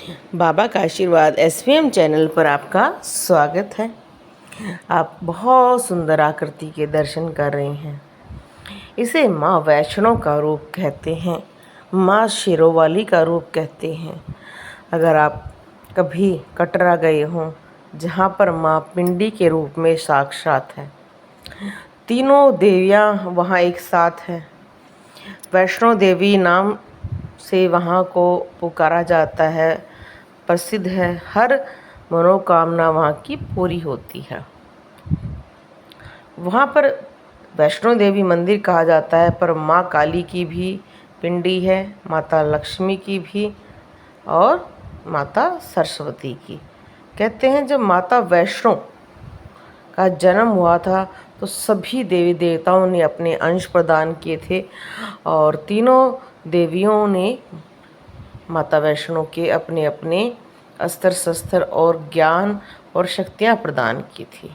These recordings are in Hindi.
बाबा का आशीर्वाद एसवीएम चैनल पर आपका स्वागत है। आप बहुत सुंदर आकृति के दर्शन कर रहे हैं। इसे माँ वैष्णो का रूप कहते हैं, माँ शेरोवाली का रूप कहते हैं। अगर आप कभी कटरा गए हों, जहाँ पर माँ पिंडी के रूप में साक्षात है, तीनों देवियाँ वहाँ एक साथ हैं। वैष्णो देवी नाम से वहाँ को पुकारा जाता है, प्रसिद्ध है। हर मनोकामना वहाँ की पूरी होती है। वहाँ पर वैष्णो देवी मंदिर कहा जाता है, पर माँ काली की भी पिंडी है, माता लक्ष्मी की भी और माता सरस्वती की। कहते हैं जब माता वैष्णो का जन्म हुआ था तो सभी देवी देवताओं ने अपने अंश प्रदान किए थे और तीनों देवियों ने माता वैष्णो के अपने अपने अस्त्र शस्त्र और ज्ञान और शक्तियाँ प्रदान की थी।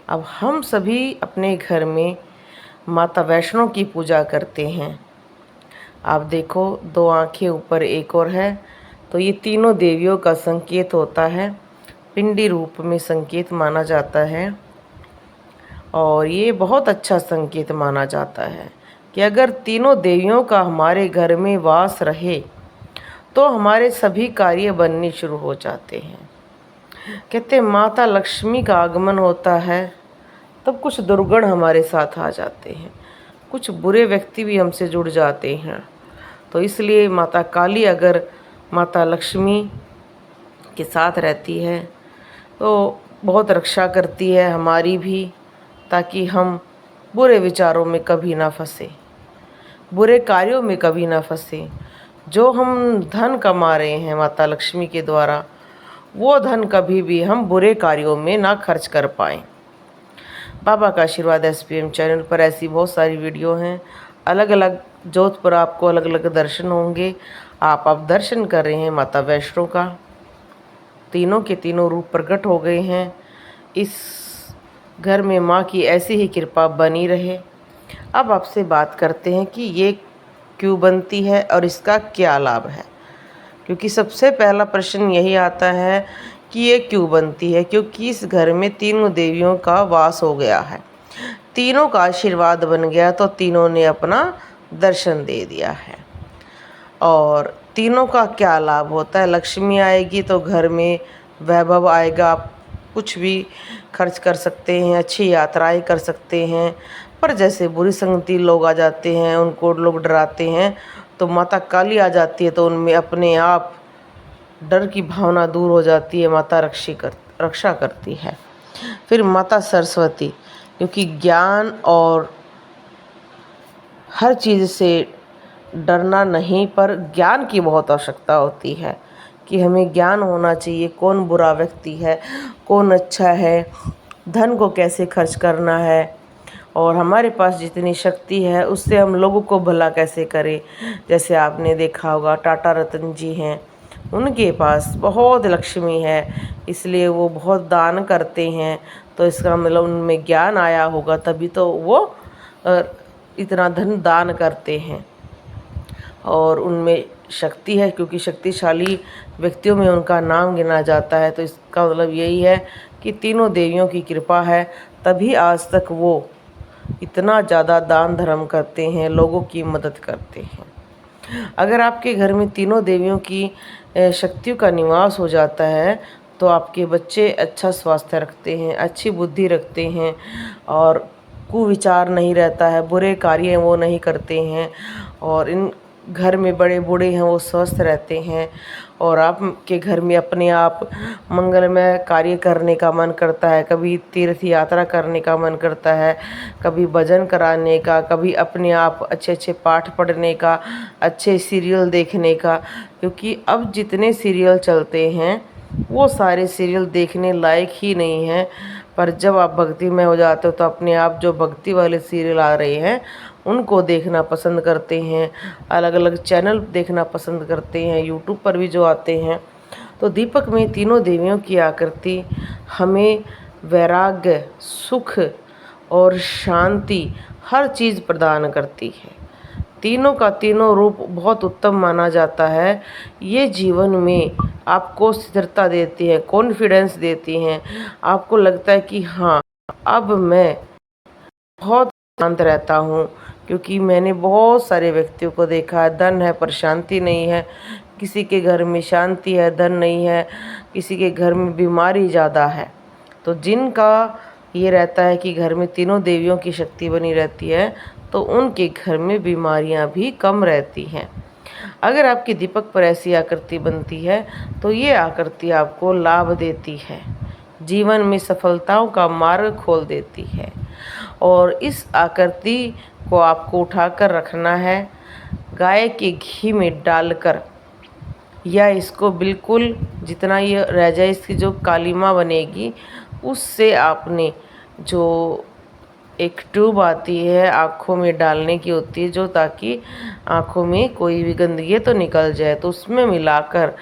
अब हम सभी अपने घर में माता वैष्णो की पूजा करते हैं। आप देखो, दो आंखें ऊपर एक और है, तो ये तीनों देवियों का संकेत होता है, पिंडी रूप में संकेत माना जाता है। और ये बहुत अच्छा संकेत माना जाता है कि अगर तीनों देवियों का हमारे घर में वास रहे तो हमारे सभी कार्य बनने शुरू हो जाते हैं। कहते माता लक्ष्मी का आगमन होता है तब कुछ दुर्गुण हमारे साथ आ जाते हैं, कुछ बुरे व्यक्ति भी हमसे जुड़ जाते हैं। तो इसलिए माता काली अगर माता लक्ष्मी के साथ रहती है तो बहुत रक्षा करती है हमारी भी, ताकि हम बुरे विचारों में कभी ना फंसे, बुरे कार्यों में कभी ना फंसे। जो हम धन कमा रहे हैं माता लक्ष्मी के द्वारा, वो धन कभी भी हम बुरे कार्यों में ना खर्च कर पाएँ। बाबा का आशीर्वाद एसपीएम चैनल पर ऐसी बहुत सारी वीडियो हैं, अलग अलग जोत पर आपको अलग अलग दर्शन होंगे। आप दर्शन कर रहे हैं माता वैष्णो का, तीनों के तीनों रूप प्रकट हो गए हैं। इस घर में माँ की ऐसी ही कृपा बनी रहे। अब आपसे बात करते हैं कि ये क्यों बनती है और इसका क्या लाभ है, क्योंकि सबसे पहला प्रश्न यही आता है कि ये क्यों बनती है। क्योंकि इस घर में तीनों देवियों का वास हो गया है, तीनों का आशीर्वाद बन गया, तो तीनों ने अपना दर्शन दे दिया है। और तीनों का क्या लाभ होता है, लक्ष्मी आएगी तो घर में वैभव आएगा, आप कुछ भी खर्च कर सकते हैं, अच्छी यात्राएं कर सकते हैं। पर जैसे बुरी संगति लोग आ जाते हैं, उनको लोग डराते हैं, तो माता काली आ जाती है तो उनमें अपने आप डर की भावना दूर हो जाती है, माता रक्षा करती है। फिर माता सरस्वती, क्योंकि ज्ञान और हर चीज़ से डरना नहीं, पर ज्ञान की बहुत आवश्यकता होती है कि हमें ज्ञान होना चाहिए, कौन बुरा व्यक्ति है, कौन अच्छा है, धन को कैसे खर्च करना है, और हमारे पास जितनी शक्ति है उससे हम लोगों को भला कैसे करें। जैसे आपने देखा होगा टाटा रतन जी हैं, उनके पास बहुत लक्ष्मी है, इसलिए वो बहुत दान करते हैं। तो इसका मतलब उनमें ज्ञान आया होगा, तभी तो वो इतना धन दान करते हैं। और उनमें शक्ति है, क्योंकि शक्तिशाली व्यक्तियों में उनका नाम गिना जाता है। तो इसका मतलब यही है कि तीनों देवियों की कृपा है, तभी आज तक वो इतना ज़्यादा दान धर्म करते हैं, लोगों की मदद करते हैं। अगर आपके घर में तीनों देवियों की शक्तियों का निवास हो जाता है तो आपके बच्चे अच्छा स्वास्थ्य रखते हैं, अच्छी बुद्धि रखते हैं, और कुविचार नहीं रहता है, बुरे कार्य वो नहीं करते हैं, और इन घर में बड़े बूढ़े हैं वो स्वस्थ रहते हैं। और आपके घर में अपने आप मंगलमय कार्य करने का मन करता है, कभी तीर्थ यात्रा करने का मन करता है, कभी भजन कराने का, कभी अपने आप अच्छे अच्छे पाठ पढ़ने का, अच्छे सीरियल देखने का। क्योंकि अब जितने सीरियल चलते हैं वो सारे सीरियल देखने लायक ही नहीं हैं। पर जब आप भक्ति में हो जाते हो तो अपने आप जो भक्ति वाले सीरियल आ रहे हैं उनको देखना पसंद करते हैं, अलग अलग चैनल देखना पसंद करते हैं, यूट्यूब पर भी जो आते हैं। तो दीपक में तीनों देवियों की आकृति हमें वैराग्य, सुख और शांति हर चीज़ प्रदान करती है। तीनों का तीनों रूप बहुत उत्तम माना जाता है। ये जीवन में आपको स्थिरता देती हैं, कॉन्फिडेंस देती हैं। आपको लगता है कि हाँ, अब मैं बहुत शांत रहता हूँ, क्योंकि मैंने बहुत सारे व्यक्तियों को देखा है, धन है पर शांति नहीं है, किसी के घर में शांति है, धन नहीं है, किसी के घर में बीमारी ज़्यादा है। तो जिनका ये रहता है कि घर में तीनों देवियों की शक्ति बनी रहती है, तो उनके घर में बीमारियां भी कम रहती हैं। अगर आपकी दीपक पर ऐसी आकृति बनती है, तो ये आकृति आपको लाभ देती है, जीवन में सफलताओं का मार्ग खोल देती है। और इस आकृति को आपको उठाकर रखना है, गाय के घी में डालकर, या इसको बिल्कुल जितना ये रह जाए, इसकी जो कालीमा बनेगी उससे आपने जो एक ट्यूब आती है आँखों में डालने की होती है, जो ताकि आँखों में कोई भी गंदगी है तो निकल जाए, तो उसमें मिलाकर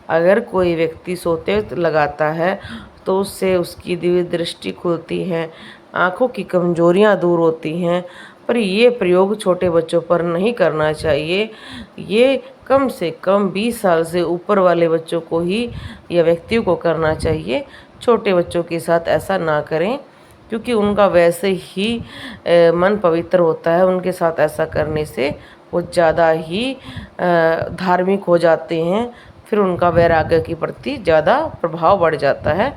अगर कोई व्यक्ति सोते वक्त लगाता है तो उससे उसकी दिव्य दृष्टि खुलती है, आँखों की कमजोरियाँ दूर होती हैं। पर ये प्रयोग छोटे बच्चों पर नहीं करना चाहिए। ये कम से कम 20 साल से ऊपर वाले बच्चों को ही या व्यक्तियों को करना चाहिए। छोटे बच्चों के साथ ऐसा ना करें, क्योंकि उनका वैसे ही मन पवित्र होता है। उनके साथ ऐसा करने से वो ज़्यादा ही धार्मिक हो जाते हैं, फिर उनका वैराग्य के प्रति ज़्यादा प्रभाव बढ़ जाता है।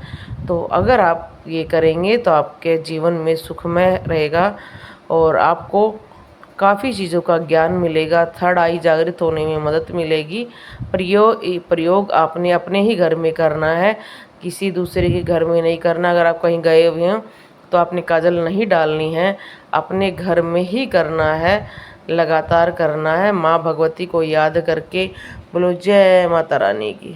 तो अगर आप ये करेंगे तो आपके जीवन में सुखमय रहेगा और आपको काफ़ी चीज़ों का ज्ञान मिलेगा, थर्ड आई जागृत होने में मदद मिलेगी। प्रयोग आपने अपने ही घर में करना है, किसी दूसरे के घर में नहीं करना। अगर आप कहीं गए हुए हैं तो आपने काजल नहीं डालनी है, अपने घर में ही करना है, लगातार करना है, माँ भगवती को याद करके। बोलो जय माता रानी की।